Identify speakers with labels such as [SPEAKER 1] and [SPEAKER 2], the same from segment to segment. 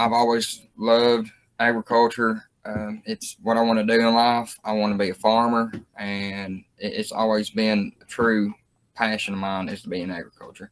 [SPEAKER 1] I've always loved agriculture. It's what I want to do in life. I want to be a farmer, and it's always been a true passion of mine is to be in agriculture.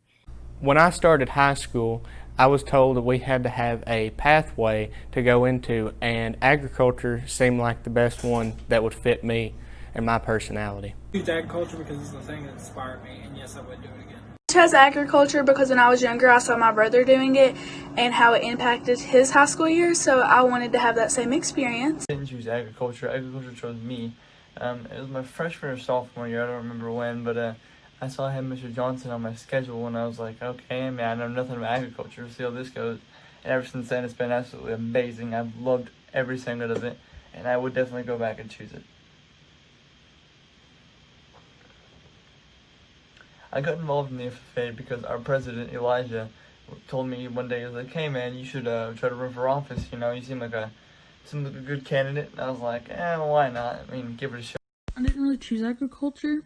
[SPEAKER 2] When I started high school, I was told that we had to have a pathway to go into, and agriculture seemed like the best one that would fit me and my personality.
[SPEAKER 3] Choose agriculture because it's the thing that inspired me, and yes, I would do it again.
[SPEAKER 4] Chose agriculture because when I was younger, I saw my brother doing it and how it impacted his high school years, so I wanted to have that same experience.
[SPEAKER 5] I didn't choose agriculture. Agriculture chose me. It was my freshman or sophomore year. I don't remember when, but I saw I had Mr. Johnson on my schedule, and I was like, okay, man, I know nothing about agriculture. See how this goes. And ever since then, it's been absolutely amazing. I've loved every single bit of it, and I would definitely go back and choose it. I got involved in the FFA because our president, Elijah, told me one day, he was like, hey man, you should try to run for office, you know, you seem like a good candidate. And I was like, well, why not? I mean, give it a shot.
[SPEAKER 6] I didn't really choose agriculture,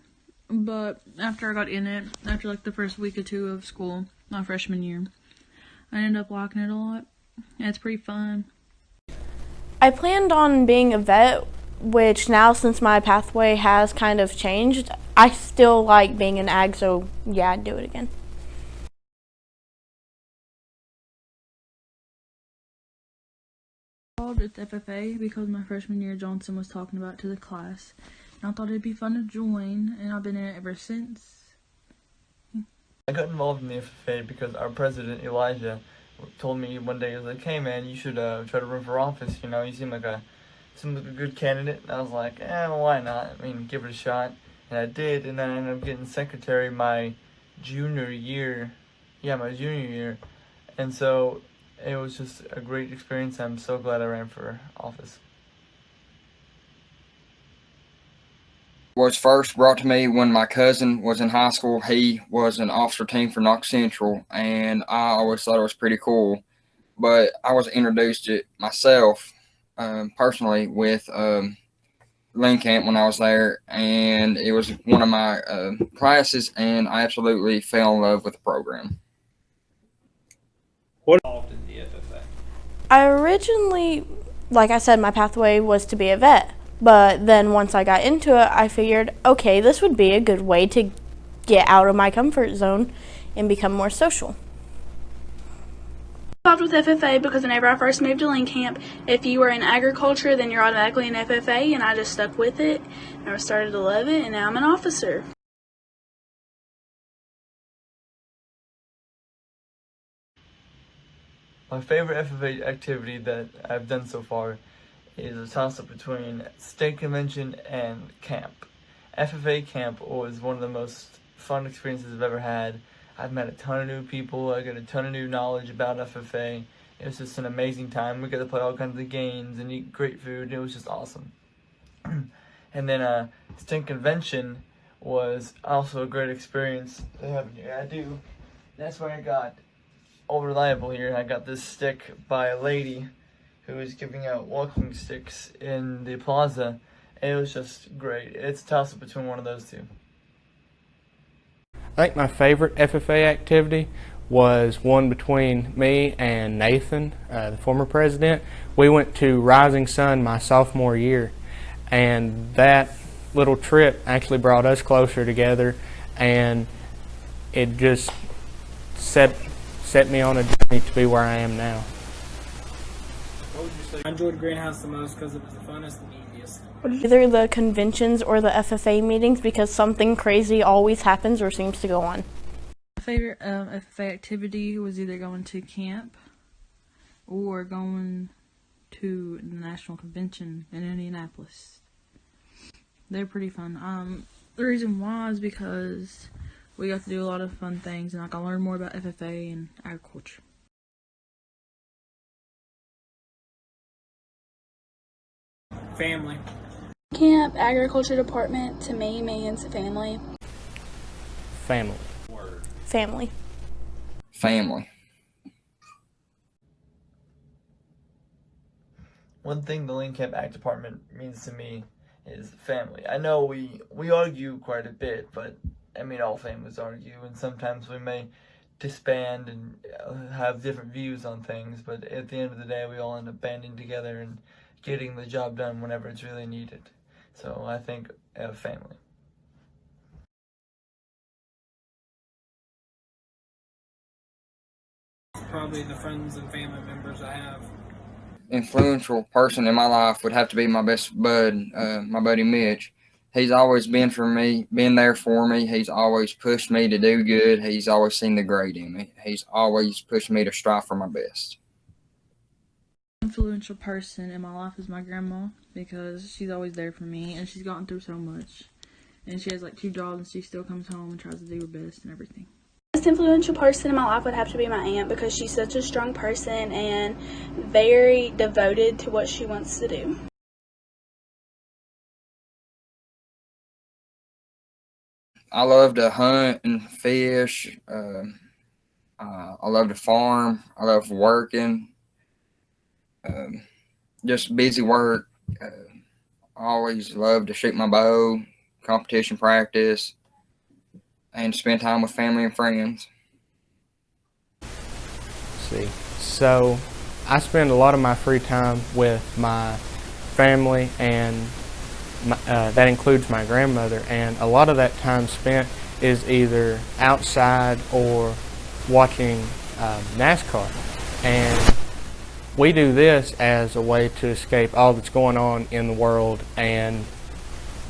[SPEAKER 6] but after I got in it, after like the first week or two of school, my freshman year, I ended up liking it a lot, and it's pretty fun.
[SPEAKER 7] I planned on being a vet, which now since my pathway has kind of changed, I still like being an ag, so yeah, I'd do it again.
[SPEAKER 6] It's FFA because my freshman year Johnson was talking about it to the class, and I thought it'd be fun to join, and I've been in it ever since.
[SPEAKER 5] I got involved in the FFA because our president, Elijah, told me one day, he was like, hey man, you should try to run for office, you know, you seem like a good candidate. And I was like, well, why not? I mean, give it a shot. And I did, and then I ended up getting secretary my junior year. Yeah, my junior year. And so it was just a great experience. I'm so glad I ran for office.
[SPEAKER 1] Was first brought to me when my cousin was in high school. He was an officer team for Knox Central, and I always thought it was pretty cool. But I was introduced to it myself personally with Lynn camp when I was there, and it was one of my classes, and I absolutely fell in love with the program.
[SPEAKER 3] What involved in the FFA?
[SPEAKER 7] I originally, like I said, my pathway was to be a vet, but then once I got into it, I figured, okay, this would be a good way to get out of my comfort zone and become more social.
[SPEAKER 4] Involved with FFA because whenever I first moved to Lynn camp, if you were in agriculture, then you're automatically an FFA, and I just stuck with it, and I started to love it, and now I'm an officer.
[SPEAKER 5] My favorite FFA activity that I've done so far is a toss-up between state convention and camp. FFA camp was one of the most fun experiences I've ever had. I've met a ton of new people. I got a ton of new knowledge about FFA. It was just an amazing time. We got to play all kinds of games and eat great food. It was just awesome. And then state convention was also a great experience to have here. That's where I got all reliable here. I got this stick by a lady who was giving out walking sticks in the plaza. And it was just great. It's a toss-up between one of those two.
[SPEAKER 2] I think my favorite FFA activity was one between me and Nathan, the former president. We went to Rising Sun my sophomore year, and that little trip actually brought us closer together, and it just set me on a journey to be where I am now.
[SPEAKER 3] What would you say? I enjoyed Greenhouse the most because it was the funnest and easiest.
[SPEAKER 7] Either the conventions or the FFA meetings because something crazy always happens or seems to go on.
[SPEAKER 6] My favorite FFA activity was either going to camp or going to the national convention in Indianapolis. They're pretty fun. The reason why is because we got to do a lot of fun things, and I got to learn more about FFA and agriculture.
[SPEAKER 3] Family.
[SPEAKER 4] Camp, agriculture department, to me means family.
[SPEAKER 2] Family.
[SPEAKER 7] Family.
[SPEAKER 1] Family.
[SPEAKER 5] One thing the Lynn Camp Ag Department means to me is family. I know we argue quite a bit, but I mean all families argue, and sometimes we may disband and have different views on things, but at the end of the day, we all end up banding together and getting the job done whenever it's really needed. So I think family.
[SPEAKER 3] Probably the friends and family members I have.
[SPEAKER 1] Influential person in my life would have to be my best bud, my buddy Mitch. He's always been there for me. He's always pushed me to do good. He's always seen the great in me. He's always pushed me to strive for my best.
[SPEAKER 6] Influential person in my life is my grandma, because she's always there for me, and she's gotten through so much. And she has like 2 jobs, and she still comes home and tries to do her best and everything.
[SPEAKER 4] The most influential person in my life would have to be my aunt, because she's such a strong person and very devoted to what she wants to do.
[SPEAKER 1] I love to hunt and fish. I love to farm. I love working. Just busy work. I always love to shoot my bow, competition practice, and spend time with family and friends.
[SPEAKER 2] See, so I spend a lot of my free time with my family, and that includes my grandmother, and a lot of that time spent is either outside or watching NASCAR. And we do this as a way to escape all that's going on in the world and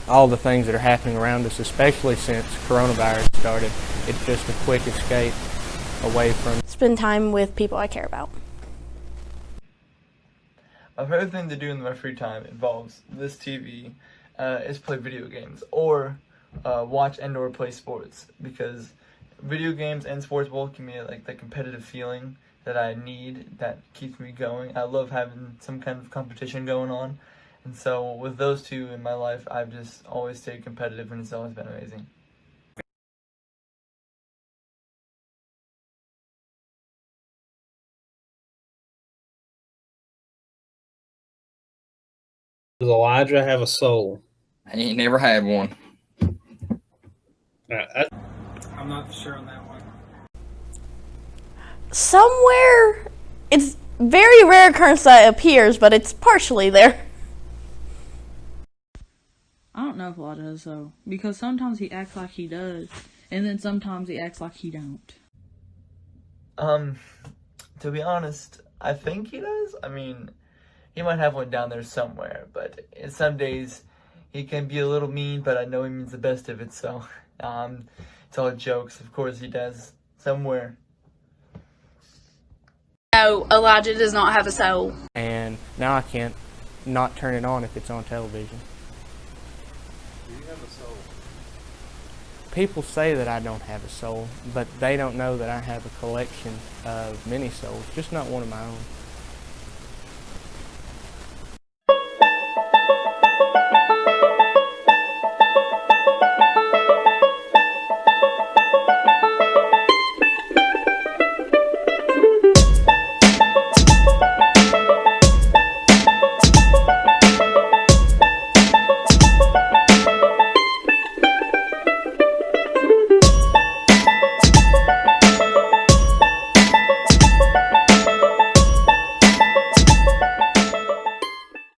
[SPEAKER 2] all the things that are happening around us, especially since coronavirus started. It's just a quick escape away from.
[SPEAKER 7] Spend time with people I care about.
[SPEAKER 5] My favorite thing to do in my free time involves this TV, is play video games or watch and/or play sports, because video games and sports both give me like the competitive feeling that I need, that keeps me going. I love having some kind of competition going on, and so with those two in my life, I've just always stayed competitive, and it's always been amazing.
[SPEAKER 8] Does Elijah have a soul?
[SPEAKER 1] He ain't never had one.
[SPEAKER 3] I'm not sure on that one.
[SPEAKER 7] Somewhere, it's very rare occurrence that it appears, but it's partially there.
[SPEAKER 6] I don't know if Elijah has so, because sometimes he acts like he does, and then sometimes he acts like he don't.
[SPEAKER 5] To be honest, I think he does. I mean, he might have one down there somewhere, but some days he can be a little mean, but I know he means the best of it, so it's all jokes. Of course he does, somewhere.
[SPEAKER 4] No, Elijah does not have a soul.
[SPEAKER 2] And now I can't not turn it on if it's on television.
[SPEAKER 8] Do you have a soul?
[SPEAKER 2] People say that I don't have a soul, but they don't know that I have a collection of many souls, just not one of my own.